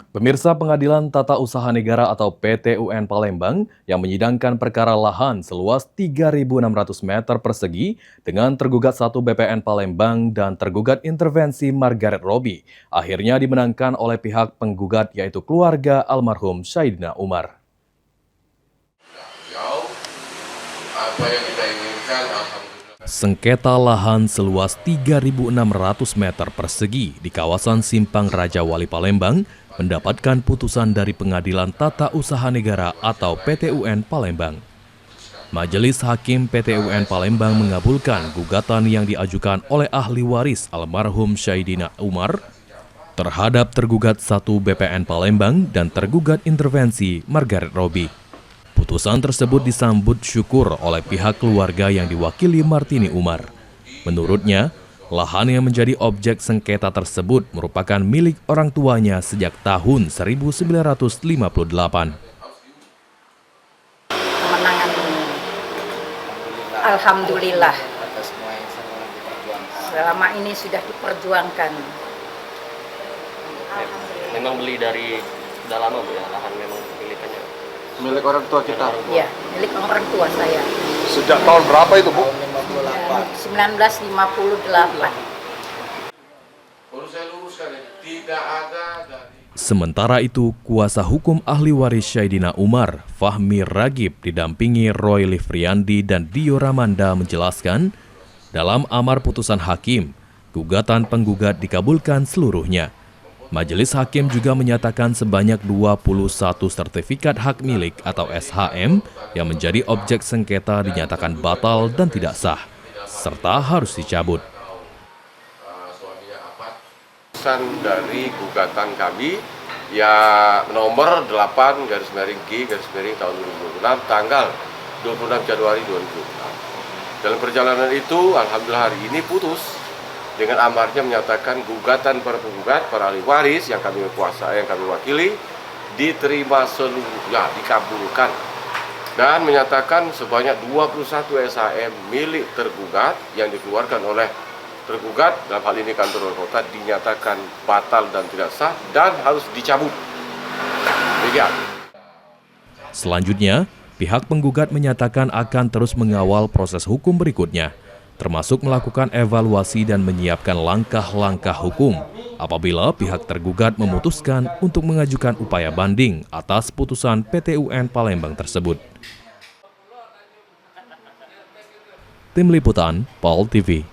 Pemirsa Pengadilan Tata Usaha Negara atau PT-UN Palembang yang menyidangkan perkara lahan seluas 3.600 meter persegi dengan tergugat 1 BPN Palembang dan tergugat intervensi Margaret Robbie akhirnya dimenangkan oleh pihak penggugat yaitu keluarga almarhum Syaidina Umar. Sengketa lahan seluas 3.600 meter persegi di kawasan Simpang Raja Wali Palembang mendapatkan putusan dari Pengadilan Tata Usaha Negara atau PT-UN Palembang. Majelis Hakim PT-UN Palembang mengabulkan gugatan yang diajukan oleh ahli waris almarhum Syaidina Umar terhadap tergugat 1 BPN Palembang dan tergugat intervensi Margaret Robbie. Putusan tersebut disambut syukur oleh pihak keluarga yang diwakili Martini Umar. Menurutnya, lahan yang menjadi objek sengketa tersebut merupakan milik orang tuanya sejak tahun 1958. Kemenangan ini, alhamdulillah, selama ini sudah diperjuangkan. Memang beli dari sudah lama Bu ya, lahan memang milikannya. Milik orang tua kita? Ya, milik orang tua saya. Sejak tahun berapa itu Bu? 1958. Sementara itu, kuasa hukum ahli waris Syaidina Umar, Fahmi Ragib, didampingi Roy Livriandi dan Dio Ramanda menjelaskan, dalam amar putusan hakim, gugatan penggugat dikabulkan seluruhnya. Majelis Hakim juga menyatakan sebanyak 21 sertifikat hak milik atau SHM yang menjadi objek sengketa dinyatakan batal dan tidak sah, serta harus dicabut. Putusan dari gugatan kami ya nomor 8/G/tahun 2026 tanggal 26 Januari 2026. Dalam perjalanan itu alhamdulillah hari ini putus dengan amarnya menyatakan gugatan para penggugat, para ahli waris yang kami kuasai, yang kami wakili diterima seluruhnya, dikabulkan dan menyatakan sebanyak 21 SHM milik tergugat yang dikeluarkan oleh tergugat, dalam hal ini kantor kota, dinyatakan batal dan tidak sah dan harus dicabut. Demikian. Selanjutnya, pihak penggugat menyatakan akan terus mengawal proses hukum berikutnya, termasuk melakukan evaluasi dan menyiapkan langkah-langkah hukum apabila pihak tergugat memutuskan untuk mengajukan upaya banding atas putusan PT-UN Palembang tersebut. Tim Liputan, PAL TV.